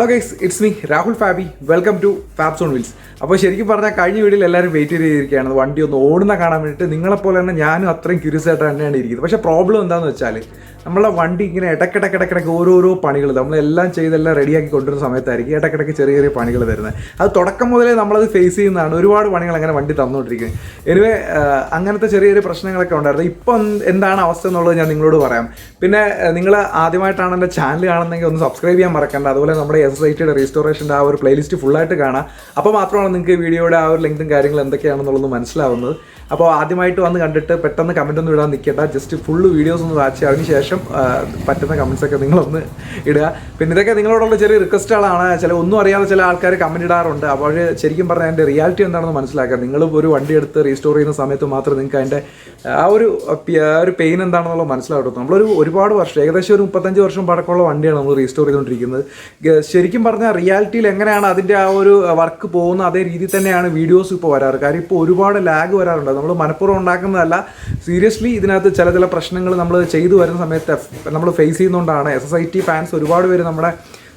Hello guys, it's me Rahul Fabi. Welcome to Fabbsonwheels. അപ്പോൾ ശരിക്കും പറഞ്ഞാൽ കഴിഞ്ഞ വീഡിയോയിൽ എല്ലാവരും വെയിറ്റ് ചെയ്തിരിക്കുകയാണ് വണ്ടി ഒന്ന് ഓടുന്ന കാണാൻ വേണ്ടിയിട്ട്. നിങ്ങളെപ്പോലെ തന്നെ ഞാനും അത്രയും ക്യൂരിയസ് ആയിട്ട് തന്നെയാണ് ഇരിക്കുന്നത്. പക്ഷേ പ്രോബ്ലം എന്താണെന്ന് വെച്ചാൽ നമ്മളെ വണ്ടി ഇങ്ങനെ ഇടയ്ക്കിടയ്ക്ക് ഓരോരോ പണികൾ നമ്മളെല്ലാം ചെയ്തെല്ലാം റെഡിയാക്കി കൊണ്ടുവരുന്ന സമയത്തായിരിക്കും ഇടയ്ക്കിടയ്ക്ക് ചെറിയ ചെറിയ പണികൾ വരുന്നത്. അത് തുടക്കം മുതലേ നമ്മളത് ഫേസ് ചെയ്യുന്നതാണ്. ഒരുപാട് പണികൾ അങ്ങനെ വണ്ടി തന്നുകൊണ്ടിരിക്കുന്നത്. എനിവേ അങ്ങനത്തെ ചെറിയ ചെറിയ പ്രശ്നങ്ങളൊക്കെ ഉണ്ടായിരുന്നു. ഇപ്പം എന്താണ് അവസ്ഥ എന്നുള്ളത് ഞാൻ നിങ്ങളോട് പറയാം. പിന്നെ നിങ്ങൾ ആദ്യമായിട്ടാണ് എൻ്റെ ചാനൽ കാണുന്നതെങ്കിൽ ഒന്ന് സബ്സ്ക്രൈബ് ചെയ്യാൻ മറക്കണ്ട. അതുപോലെ നമ്മുടെ SSITയുടെ റീസ്റ്റോറേഷൻ്റെ ആ ഒരു പ്ലേലിസ്റ്റ് ഫുള്ളായിട്ട് കാണാം. അപ്പോൾ മാത്രമാണ് നിങ്ങൾക്ക് വീഡിയോയുടെ ആ ഒരു ലെങ്തും കാര്യങ്ങളും എന്തൊക്കെയാണെന്നുള്ളത് മനസ്സിലാവുന്നത്. അപ്പോൾ ആദ്യമായിട്ട് വന്ന് കണ്ടിട്ട് പെട്ടെന്ന് കമൻ്റ് ഒന്നും ഇടാൻ നിൽക്കേണ്ട. ജസ്റ്റ് ഫുള്ള് വീഡിയോസ് ഒന്ന് വാച്ച് അതിന് ശേഷം പറ്റുന്ന കമൻസൊക്കെ നിങ്ങളൊന്ന് ഇടുക. പിന്നെ ഇതൊക്കെ നിങ്ങളോടുള്ള ചെറിയ റിക്വസ്റ്റുകളാണ്. ഒന്നും അറിയാതെ ചില ആൾക്കാർ കമൻറ്റ് ഇടാറുണ്ട്. അപ്പോൾ ശരിക്കും പറഞ്ഞാൽ അതിൻ്റെ റിയാലിറ്റി എന്താണെന്ന് മനസ്സിലാക്കുക. നിങ്ങൾ ഒരു വണ്ടി എടുത്ത് റീസ്റ്റോർ ചെയ്യുന്ന സമയത്ത് മാത്രം നിങ്ങൾക്ക് അതിൻ്റെ ആ ഒരു പെയിൻ എന്താണെന്നുള്ളത് മനസ്സിലാവട്ടെ. ഒരുപാട് വർഷം, ഏകദേശം ഒരു 35 വർഷം പഴക്കമുള്ള വണ്ടിയാണ് നമ്മൾ റീസ്റ്റോർ ചെയ്തുകൊണ്ടിരിക്കുന്നത്. ശരിക്കും പറഞ്ഞാൽ റിയാലിറ്റിയിൽ എങ്ങനെയാണ് അതിൻ്റെ ആ ഒരു വർക്ക് പോകുന്നത് അതേ രീതിയിൽ തന്നെയാണ് വീഡിയോസ് ഇപ്പോൾ വരാറ്. കാര്യം ഇപ്പോൾ ഒരുപാട് ലാഗ് വരാറുണ്ട്. നമ്മൾ മനഃപൂർവ്വം ഉണ്ടാക്കുന്നതല്ല, സീരിയസ്ലി ഇതിനകത്ത് ചില പ്രശ്നങ്ങൾ നമ്മൾ ചെയ്തു വരുന്ന സമയത്ത് നമ്മൾ ഫേസ് ചെയ്യുന്നതുകൊണ്ടാണ്. SSIT ഫാൻസ് ഒരുപാട് പേര് നമ്മുടെ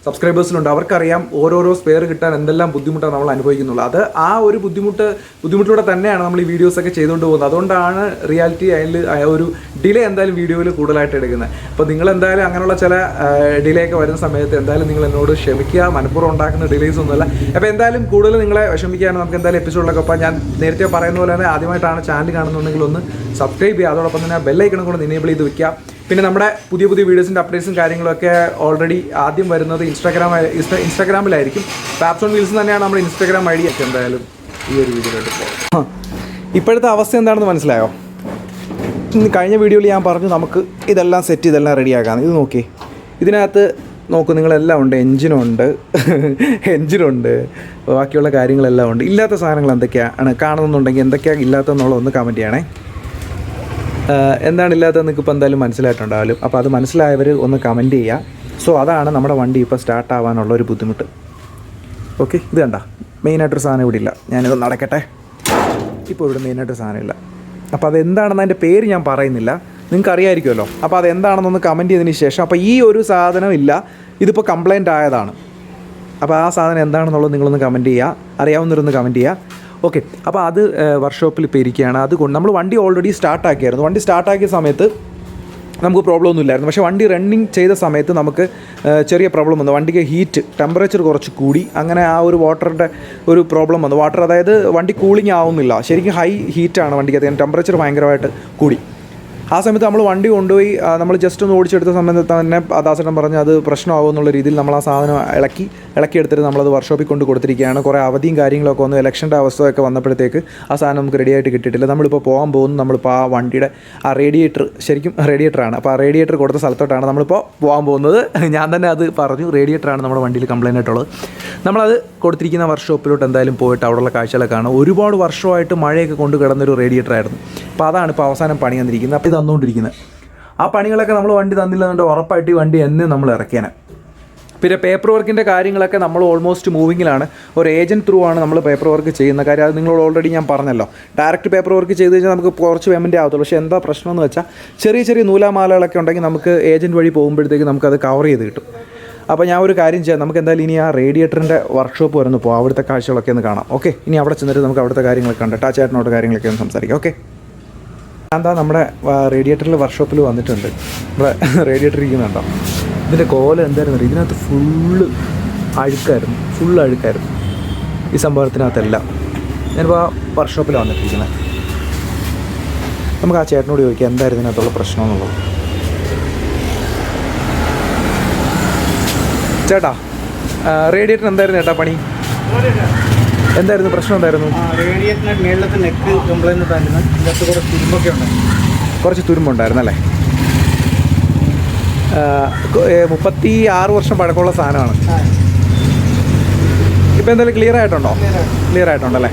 സബ്സ്ക്രൈബേഴ്സിലുണ്ട്. അവർക്കറിയാം ഓരോരോ സ്പെയർ കിട്ടാൻ എന്തെല്ലാം ബുദ്ധിമുട്ടാണ് നമ്മൾ അനുഭവിക്കുന്നുള്ളൂ. അത് ആ ഒരു ബുദ്ധിമുട്ടിലൂടെ തന്നെയാണ് നമ്മൾ ഈ വീഡിയോസൊക്കെ ചെയ്തുകൊണ്ട് പോകുന്നത്. അതുകൊണ്ടാണ് റിയാലിറ്റി അതിൽ ഒരു ഡിലേ എന്തായാലും വീഡിയോയിൽ കൂടുതലായിട്ട് എടുക്കുന്നത്. അപ്പോൾ നിങ്ങൾ എന്തായാലും അങ്ങനെയുള്ള ചില ഡിലേ ഒക്കെ വരുന്ന സമയത്ത് എന്തായാലും നിങ്ങൾ എന്നോട് ക്ഷമിക്കുക. മനഃപൂർവ്വം ഉണ്ടാക്കുന്ന ഡിലേസ് ഒന്നുമല്ല. അപ്പോൾ എന്തായാലും കൂടുതൽ നിങ്ങളെ വിഷമിക്കാനും നമുക്ക് എന്തായാലും എപ്പിസോഡിലൊക്കെ അപ്പോൾ ഞാൻ നേരത്തെ പറയുന്ന പോലെ തന്നെ ആദ്യമായിട്ടാണ് ചാനൽ കാണുന്നുണ്ടെങ്കിൽ ഒന്ന് സബ്സ്ക്രൈബ് ചെയ്യുക. അതോടൊപ്പം തന്നെ ബെല്ലൈക്കണം കൂടെ എനേബിൾ ചെയ്ത് വയ്ക്കുക. പിന്നെ നമ്മുടെ പുതിയ വീഡിയോസിൻ്റെ അപ്ഡേറ്റ്സും കാര്യങ്ങളൊക്കെ ഓൾറെഡി ആദ്യം വരുന്നത് ഇൻസ്റ്റാഗ്രാമിലായിരിക്കും. Fabbsonwheels തന്നെയാണ് നമ്മുടെ ഇൻസ്റ്റാഗ്രാം ID ഒക്കെ. എന്തായാലും ഈ ഒരു വീഡിയോയിലോട്ട് പോകാം. ഇപ്പോഴത്തെ അവസ്ഥ എന്താണെന്ന് മനസ്സിലായോ? കഴിഞ്ഞ വീഡിയോയിൽ ഞാൻ പറഞ്ഞു നമുക്ക് ഇതെല്ലാം സെറ്റ് ചെയ്തെല്ലാം റെഡിയാക്കാം. ഇത് നോക്കി, ഇതിനകത്ത് നോക്കൂ, നിങ്ങളെല്ലാം ഉണ്ട്. എൻജിനുണ്ട്, ബാക്കിയുള്ള കാര്യങ്ങളെല്ലാം ഉണ്ട്. ഇല്ലാത്ത സാധനങ്ങൾ എന്തൊക്കെയാണ് കാണുന്നുണ്ടെങ്കിൽ എന്തൊക്കെയാണ് ഇല്ലാത്തതെന്നുള്ളത് ഒന്ന് കമൻറ്റ് ചെയ്യണേ. എന്താണ് ഇല്ലാത്തതെന്ന് നിങ്ങൾക്ക് ഇപ്പോൾ എന്തായാലും മനസ്സിലായിട്ടുണ്ടാവില്ല. അപ്പോൾ അത് മനസ്സിലായവർ ഒന്ന് കമൻറ്റ് ചെയ്യുക. സോ അതാണ് നമ്മുടെ വണ്ടി ഇപ്പോൾ സ്റ്റാർട്ട് ആവാനുള്ള ഒരു ബുദ്ധിമുട്ട്. ഓക്കെ, ഇത് കണ്ട മെയിനായിട്ടൊരു സാധനം ഇവിടെ ഇല്ല. ഞാനിത് നടക്കട്ടെ. ഇപ്പോൾ ഇവിടെ മെയിനായിട്ടൊരു സാധനം ഇല്ല. അപ്പോൾ അതെന്താണെന്ന് അതിൻ്റെ പേര് ഞാൻ പറയുന്നില്ല, നിങ്ങൾക്ക് അറിയാമായിരിക്കുമല്ലോ. അപ്പോൾ അതെന്താണെന്നൊന്ന് കമൻറ്റ് ചെയ്തതിന് ശേഷം, അപ്പോൾ ഈ ഒരു സാധനം ഇല്ല, ഇതിപ്പോൾ കംപ്ലൈൻറ്റ് ആയതാണ്. അപ്പോൾ ആ സാധനം എന്താണെന്നുള്ളത് നിങ്ങളൊന്ന് കമൻറ്റ് ചെയ്യുക. അറിയാവുന്നവരൊന്ന് കമൻറ്റ് ചെയ്യുക. ഓക്കെ, അപ്പോൾ അത് വർക്ക്ഷോപ്പിൽ ഇപ്പോൾ ഇരിക്കുകയാണ്. അതുകൊണ്ട് നമ്മൾ വണ്ടി ഓൾറെഡി സ്റ്റാർട്ടാക്കിയായിരുന്നു. വണ്ടി സ്റ്റാർട്ടാക്കിയ സമയത്ത് നമുക്ക് പ്രോബ്ലം ഒന്നും ഇല്ലായിരുന്നു. പക്ഷേ വണ്ടി റണ്ണിങ് ചെയ്ത സമയത്ത് നമുക്ക് ചെറിയ പ്രോബ്ലം വന്നു. വണ്ടിക്ക് ടെമ്പറേച്ചർ കുറച്ച് കൂടി. അങ്ങനെ ആ ഒരു വാട്ടറിൻ്റെ ഒരു പ്രോബ്ലം വന്നു. അതായത് വണ്ടി കൂളിംഗ് ആവുന്നില്ല. ശരിക്കും ഹൈ ഹീറ്റാണ് വണ്ടിക്കകത്ത്. ടെമ്പറേച്ചർ ഭയങ്കരമായിട്ട് കൂടി. ആ സമയത്ത് നമ്മൾ വണ്ടി കൊണ്ടുപോയി നമ്മൾ ജസ്റ്റ് ഒന്ന് ഓടിച്ചെടുത്ത സമയത്ത് തന്നെ ദാസേട്ടൻ പറഞ്ഞ് അത് പ്രശ്നമാകും എന്നുള്ള രീതിയിൽ നമ്മൾ ആ സാധനം ഇളക്കിയെടുത്തിട്ട് നമ്മളത് വർക്ക്ഷോപ്പിൽ കൊണ്ട് കൊടുത്തിരിക്കുകയാണ്. കുറേ അവധിയും കാര്യങ്ങളൊക്കെ വന്നു. ഇലക്ഷൻ്റെ അവസ്ഥയൊക്കെ വന്നപ്പോഴത്തേക്ക് ആ സാധനം നമുക്ക് റെഡിയായിട്ട് കിട്ടിയിട്ടില്ല. നമ്മളിപ്പോൾ പോകാൻ പോകുന്നു. നമ്മളിപ്പോൾ ആ വണ്ടിയുടെ ആ ശരിക്കും റേഡിയേറ്ററാണ്. അപ്പോൾ ആ റേഡിയേറ്റർ കൊടുത്ത സ്ഥലത്തോട്ടാണ് നമ്മളിപ്പോൾ പോകാൻ പോകുന്നത്. ഞാൻ തന്നെ അത് പറഞ്ഞു, റേഡിയേറ്ററാണ് നമ്മുടെ വണ്ടിയിൽ കംപ്ലൈൻ്റ് ആയിട്ടുള്ളത്. നമ്മളത് കൊടുത്തിരിക്കുന്ന വർക്ക്ഷോപ്പിലോട്ട് എന്തായാലും പോയിട്ട് അവിടെയുള്ള കാഴ്ചകളൊക്കെ കാണും. ഒരുപാട് വർഷമായിട്ട് മഴയൊക്കെ കൊണ്ട് കിടന്നൊരു റേഡിയേറ്ററായിരുന്നു. അപ്പോൾ അതാണ് ഇപ്പോൾ അവസാനം പണി തന്നിരിക്കുന്നത്. അപ്പോൾ തന്നുകൊണ്ടിരിക്കുന്നത് ആ പണികളൊക്കെ നമ്മൾ വണ്ടി തന്നില്ലെന്നുണ്ടെങ്കിൽ ഉറപ്പായിട്ട് ഈ വണ്ടി എന്ന് നമ്മൾ ഇറക്കിയാണ്. പിന്നെ പേപ്പർ വർക്കിൻ്റെ കാര്യങ്ങളൊക്കെ നമ്മൾ ഓൾമോസ്റ്റ് മൂവിങ്ങിലാണ്. ഒരു ഏജൻറ്റ് ത്രൂ ആണ് നമ്മൾ പേപ്പർ വർക്ക് ചെയ്യുന്ന കാര്യം. അത് നിങ്ങളോട് ഓൾറെഡി ഞാൻ പറഞ്ഞല്ലോ. ഡയറക്റ്റ് പേപ്പർ വർക്ക് ചെയ്ത് കഴിഞ്ഞാൽ നമുക്ക് കുറച്ച് പേയ്മെൻറ്റ് ആകത്തുള്ളൂ. പക്ഷേ എന്താ പ്രശ്നം എന്ന് വെച്ചാൽ ചെറിയ നൂലാമാലകളൊക്കെ ഉണ്ടെങ്കിൽ നമുക്ക് ഏജൻറ്റ് വഴി പോകുമ്പോഴത്തേക്ക് നമുക്കത് കവർ ചെയ്ത് കിട്ടും. അപ്പോൾ ഞാൻ ഒരു കാര്യം ചെയ്യാം, നമുക്ക് എന്തായാലും ഇനി ആ റേഡിയേറ്ററിൻ്റെ വർക്ക്ഷോപ്പ് വരെ ഒന്ന് പോകാം. അവിടുത്തെ കാഴ്ചകളൊക്കെ ഒന്ന് കാണാം. ഓക്കെ, ഇനി അവിടെ ചെന്നിട്ട് നമുക്ക് അവിടുത്തെ കാര്യങ്ങളൊക്കെ കണ്ടിട്ട് ആ ചേട്ടനോട് കാര്യങ്ങളൊക്കെ ഒന്ന് സംസാരിക്കാം. ഓക്കെ, എന്താ നമ്മുടെ റേഡിയേറ്ററിൽ വർക്ക്ഷോപ്പിൽ വന്നിട്ടുണ്ട്. ഇവിടെ റേഡിയേറ്റർ ഇരിക്കുന്നുണ്ടോ? ഇതിൻ്റെ കോലം എന്തായിരുന്നു? ഇതിനകത്ത് ഫുള്ള് അഴുക്കായിരുന്നു ഈ സംഭവത്തിനകത്തെല്ലാം. ഞാനിപ്പോൾ ആ വർക്ക്ഷോപ്പിൽ വന്നിട്ടിരിക്കുന്നത്. നമുക്ക് ആ ചേട്ടനോട് ചോദിക്കാം എന്തായിരുന്നു ഇതിനകത്തുള്ള പ്രശ്നമെന്നുള്ളത്. ചേട്ടാ, റേഡിയേറ്റർ എന്തായിരുന്നു ചേട്ടാ പണി? എന്തായിരുന്നു പ്രശ്നം? എന്തായിരുന്നു? റേഡിയേറ്ററിൻ്റെ മേളിലത്തെ നെക്ക് കംപ്ലൈൻറ്റ് ഉണ്ടായിരുന്നു. ഇതിനകത്ത് കുറച്ച് തുരുമ്പൊക്കെ ഉണ്ടായിരുന്നു. കുറച്ച് തുരുമ്പുണ്ടായിരുന്നല്ലേ? 36 വർഷം പഴക്കമുള്ള സാധനമാണ്. ഇപ്പോൾ എന്തായാലും ക്ലിയർ ആയിട്ടുണ്ടല്ലേ?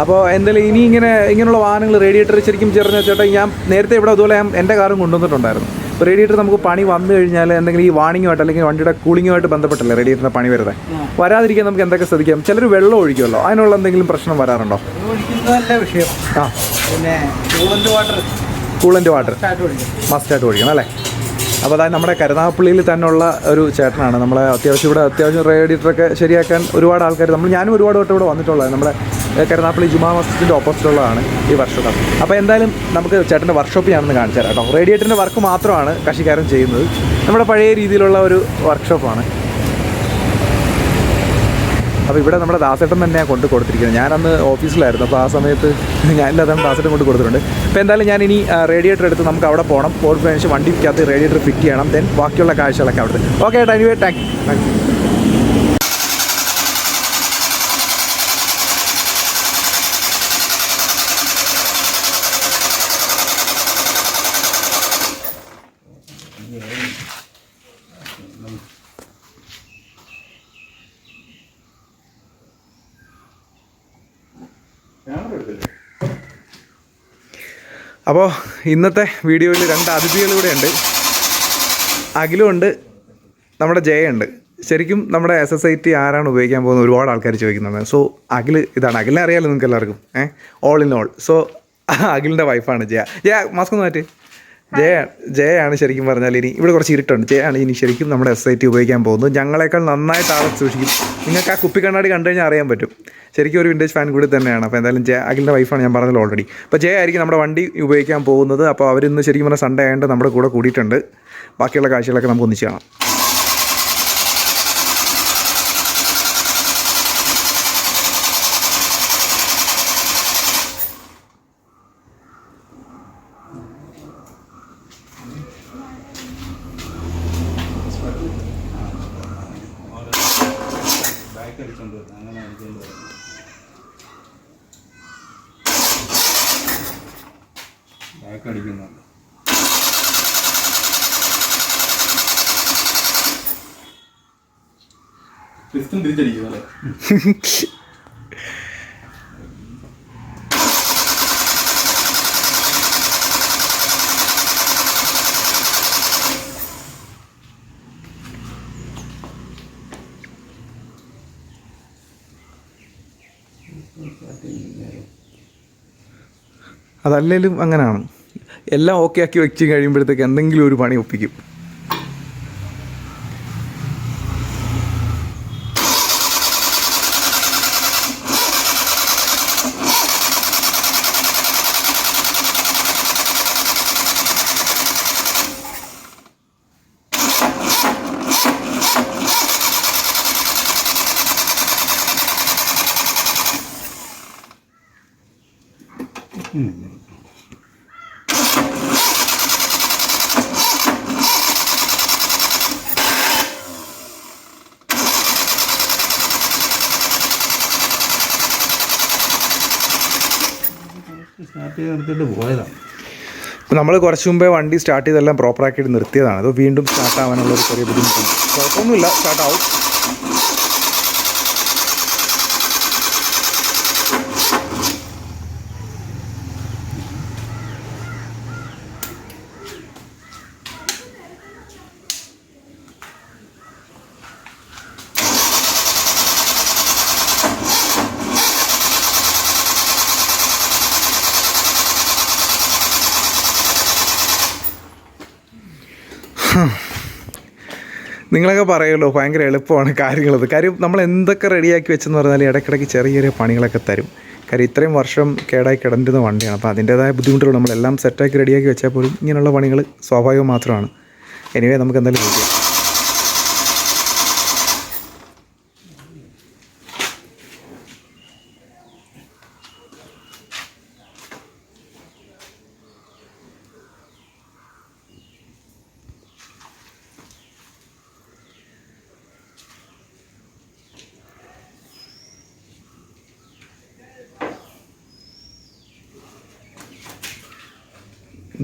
അപ്പോൾ എന്തായാലും ഇനി ഇങ്ങനെയുള്ള വാഹനങ്ങൾ റേഡിയേറ്റർ ശരിക്കും ചേർന്ന് ചേട്ടാ, ഞാൻ നേരത്തെ ഇവിടെ അതുപോലെ എൻ്റെ കാറും കൊണ്ടുവന്നിട്ടുണ്ടായിരുന്നു. ഇപ്പോൾ റേഡിയേറ്റർ നമുക്ക് പണി വന്നു കഴിഞ്ഞാൽ എന്തെങ്കിലും ഈ വാണിങ്ങുമായിട്ട് അല്ലെങ്കിൽ വണ്ടിയുടെ കൂളിങ്ങുമായിട്ട് ബന്ധപ്പെട്ടല്ലേ റേഡിയേറ്ററിൻ്റെ പണി വരുന്നത്? വരാതിരിക്കാൻ നമുക്ക് എന്തൊക്കെ ശ്രദ്ധിക്കാം? ചിലർ വെള്ളം ഒഴിക്കുമല്ലോ, അതിനുള്ള എന്തെങ്കിലും പ്രശ്നം വരാറുണ്ടോ? ഒഴിക്കുന്നതല്ല വിഷയം. പിന്നെ കൂളൻ്റ് വാട്ടർ മസ്റ്റായിട്ട് ഒഴിക്കണം അല്ലേ? അപ്പോൾ അതായത് നമ്മുടെ കരുനാഗപ്പള്ളിയിൽ തന്നെയുള്ള ഒരു ചേട്ടനാണ്. നമ്മളെ അത്യാവശ്യം റേഡിയേറ്ററൊക്കെ ശരിയാക്കാൻ ഒരുപാട് ആൾക്കാർ ഞാനും ഒരുപാട് വട്ടം ഇവിടെ വന്നിട്ടുള്ളത്. നമ്മുടെ കരുനാഗപ്പള്ളി ജുമാ മസ്ജിദിൻ്റെ ഓപ്പോസിറ്റുള്ളതാണ് ഈ വർക്ക്ഷോപ്പ്. അപ്പോൾ എന്തായാലും നമുക്ക് ചേട്ടൻ്റെ വർക്ക്ഷോപ്പ് ഞാനൊന്ന് കാണിച്ചു തരാം കേട്ടോ. റേഡിയേറ്ററിൻ്റെ വർക്ക് മാത്രമാണ് കക്ഷിക്കാരൻ ചെയ്യുന്നത്. നമ്മുടെ പഴയ രീതിയിലുള്ള ഒരു വർക്ക്ഷോപ്പാണ്. അപ്പോൾ ഇവിടെ നമ്മുടെ ദാസേട്ടൻ തന്നെയാണ് കൊണ്ട് കൊടുത്തിരിക്കുന്നത്. ഞാനന്ന് ഓഫീസിലായിരുന്നു, അപ്പോൾ ആ സമയത്ത് ഞാനില്ലാതെ ദാസേട്ടൻ കൊണ്ട് കൊടുത്തിട്ടുണ്ട്. അപ്പോൾ എന്തായാലും ഞാൻ ഇനി റേഡിയേറ്റർ എടുത്ത് നമുക്ക് അവിടെ പോകണം. പോയിട്ട് കഴിഞ്ഞാൽ വണ്ടിക്കകത്ത് റേഡിയേറ്റർ ഫിറ്റ് ചെയ്യണം. ദെൻ ബാക്കിയുള്ള കാഴ്ചകളൊക്കെ അവിടുത്തെ. ഓക്കെ ഏട്ടാ, എനിവേ താങ്ക് യു. അപ്പോൾ ഇന്നത്തെ വീഡിയോയിൽ 2 അതിഥികളിവിടെ ഉണ്ട്. അഖിലുണ്ട്, നമ്മുടെ ജയുണ്ട്. ശരിക്കും നമ്മുടെ SSIT ആരാണ് ഉപയോഗിക്കാൻ പോകുന്നത് ഒരുപാട് ആൾക്കാർ ചോദിക്കുന്നുണ്ട്. സോ ഇതാണ് അഖിലിനെ അറിയാമല്ലോ നിങ്ങൾക്ക് എല്ലാവർക്കും, ഓൾ ഇൻ ഓൾ. സോ അഖിലിൻ്റെ വൈഫാണ് ജയ. മാസ്ക് ഒന്ന് മാറ്റി. ജയാണ് ശരിക്കും പറഞ്ഞാൽ ഇനി ഇവിടെ കുറച്ച് ഇരുട്ടുണ്ട്. ജയാണ് ഇനി ശരിക്കും നമ്മുടെ SSIT ഉപയോഗിക്കാൻ പോകുന്നത്. ഞങ്ങളെക്കാൾ നന്നായിട്ട് ആളെ സൂക്ഷിക്കും. നിങ്ങൾക്ക് ആ കുപ്പി കണ്ണാടി കണ്ടു കഴിഞ്ഞാൽ അറിയാൻ പറ്റും. ശരിക്കും ഒരു വിൻറ്റേജ് ഫാൻ കൂടി തന്നെയാണ്. അപ്പോൾ എന്തായാലും അഖിലിൻ്റെ വൈഫാണ്, ഞാൻ പറഞ്ഞത് ഓൾറെഡി. അപ്പോൾ ആയിരിക്കും നമ്മുടെ വണ്ടി ഉപയോഗിക്കാൻ പോകുന്നത്. അപ്പോൾ അവരിന്ന് ശരിക്കും പറഞ്ഞാൽ സൺഡേ ആയതുകൊണ്ട് നമ്മുടെ കൂടെ കൂടിയിട്ടുണ്ട്. ബാക്കിയുള്ള കാഴ്ചകളൊക്കെ നമുക്ക് ഒന്നിച്ച് കാണാം. അടിക്കുന്നുണ്ട്. തിരിച്ചടിക്കും അല്ലേ? അതല്ലേലും അങ്ങനെയാണ്. എല്ലാം ഓക്കെ ആക്കി വെച്ച് കഴിയുമ്പോഴത്തേക്ക് എന്തെങ്കിലും ഒരു പണി ഒപ്പിക്കും. സ്റ്റാർട്ട് ചെയ്ത് എടുത്തിട്ട് പോയതാണ്. ഇപ്പോൾ നമ്മൾ കുറച്ച് മുമ്പേ വണ്ടി സ്റ്റാർട്ട് ചെയ്തെല്ലാം പ്രോപ്പറാക്കിയിട്ട് നിർത്തിയതാണ്. അത് വീണ്ടും സ്റ്റാർട്ട് ആവാനുള്ളൊരു ചെറിയ ബുദ്ധിമുട്ടുണ്ട്. കുഴപ്പമൊന്നുമില്ല, സ്റ്റാർട്ടാവും. നിങ്ങളൊക്കെ പറയുമല്ലോ ഭയങ്കര എളുപ്പമാണ് കാര്യങ്ങളത്. കാര്യം നമ്മൾ എന്തൊക്കെ റെഡിയാക്കി വെച്ചെന്ന് പറഞ്ഞാൽ ഇടയ്ക്കിടയ്ക്ക് ചെറിയ ചെറിയ പണികളൊക്കെ തരും. കാര്യം ഇത്രയും വർഷം കേടായി കിടന്നിരുന്ന വണ്ടിയാണ്. അപ്പോൾ അതിൻ്റേതായ ബുദ്ധിമുട്ടുകൾ നമ്മളെല്ലാം സെറ്റാക്കി റെഡിയാക്കി വെച്ചാൽ പോലും ഇങ്ങനെയുള്ള പണികൾ സ്വാഭാവികം മാത്രമാണ്. എനിവേ നമുക്ക് എന്തായാലും ചെയ്യാം.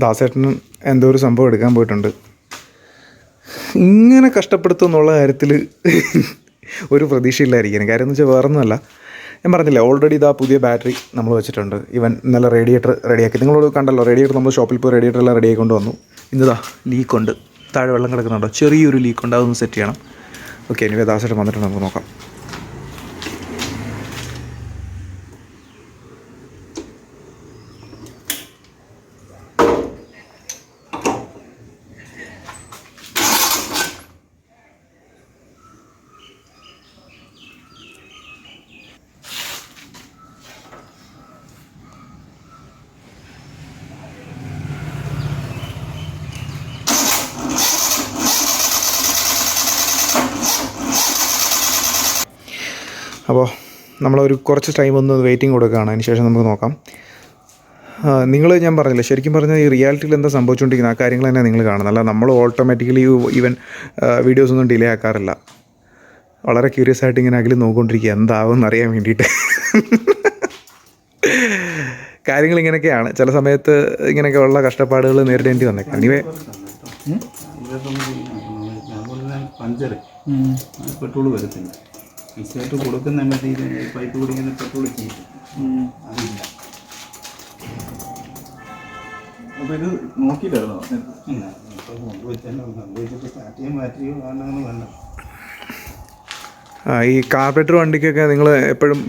ദാസേട്ടന് എന്തോ ഒരു സംഭവം എടുക്കാൻ പോയിട്ടുണ്ട്. ഇങ്ങനെ കഷ്ടപ്പെടുത്തും എന്നുള്ള കാര്യത്തിൽ ഒരു പ്രതീക്ഷയില്ലായിരിക്കും. കാര്യം എന്ന് വെച്ചാൽ വേറൊന്നുമല്ല, ഞാൻ പറഞ്ഞില്ലേ ഓൾറെഡി ഇതാ പുതിയ ബാറ്ററി നമ്മൾ വെച്ചിട്ടുണ്ട്. ഇവൻ ഇന്നലെ റേഡിയേറ്റർ റെഡിയാക്കി, നിങ്ങളോട് കണ്ടല്ലോ റേഡിയേറ്റർ നമ്മൾ ഷോപ്പിൽ പോയി റേഡിയേറ്റർ എല്ലാം റെഡിയാക്കി കൊണ്ട് വന്നു. ഇന്നതാ ലീക്കുണ്ട്, താഴെ വെള്ളം കിടക്കുന്നുണ്ടോ, ചെറിയൊരു ലീക്കുണ്ട്, അതൊന്ന് സെറ്റ് ചെയ്യണം. ഓക്കെ, ഇനി ദാസേട്ടൻ വന്നിട്ടുണ്ട്, നമുക്ക് നോക്കാം. നമ്മളൊരു കുറച്ച് ടൈം ഒന്ന് വെയിറ്റിംഗ് കൊടുക്കുകയാണ്. അതിന് ശേഷം നമുക്ക് നോക്കാം. ഞാൻ പറഞ്ഞില്ല, ശരിക്കും പറഞ്ഞാൽ ഈ റിയാലിറ്റിയിൽ എന്താ സംഭവിച്ചുകൊണ്ടിരിക്കുന്നത് ആ കാര്യങ്ങൾ തന്നെ നിങ്ങൾ കാണുന്നത്. അല്ല നമ്മൾ ഓട്ടോമാറ്റിക്കലി ഈവൻ വീഡിയോസൊന്നും ഡിലേ ആക്കാറില്ല. വളരെ ക്യൂരിയസ് ആയിട്ട് ഇങ്ങനെ അകലിൽ നോക്കിക്കൊണ്ടിരിക്കുക എന്താവും അറിയാൻ വേണ്ടിയിട്ട്. കാര്യങ്ങൾ ഇങ്ങനെയൊക്കെയാണ്. ചില സമയത്ത് ഇങ്ങനെയൊക്കെ ഉള്ള കഷ്ടപ്പാടുകൾ നേരിടേണ്ടി വന്നേക്കാം. എനിവേ പഞ്ചർ പെട്രോൾ വരത്തില്ല. ഈസിയായിട്ട് കൊടുക്കുന്ന പൈപ്പ് കുടിക്കുന്ന പെട്രോൾ ചെയ്യും. അതില്ല. അപ്പോൾ ഇത് നോക്കിയിട്ടായിരുന്നോ? സംഭവിച്ചിട്ട് സ്റ്റാർട്ട് ചെയ്യാൻ ബാറ്ററിയോ വേണ്ടെന്ന് വേണ്ട. ഈ കാർബറേറ്റർ വണ്ടിക്കൊക്കെ നിങ്ങൾ എപ്പോഴും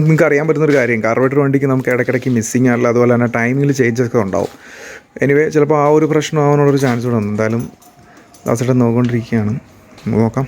നിങ്ങൾക്ക് അറിയാൻ പറ്റുന്നൊരു കാര്യം, കാർബറേറ്റർ വണ്ടിക്ക് നമുക്ക് ഇടയ്ക്കിടയ്ക്ക് മിസ്സിങ് അല്ല, അതുപോലെ തന്നെ ടൈമിങ്ങിൽ ചേഞ്ചൊക്കെ ഉണ്ടാവും. എനിവേ ചിലപ്പോൾ ആ ഒരു പ്രശ്നം ആവാനുള്ളൊരു ചാൻസ് കൂടെ ഉണ്ട്. എന്തായാലും ദാസേട്ടൻ നോക്കിക്കൊണ്ടിരിക്കുകയാണ്. നമുക്ക് നോക്കാം.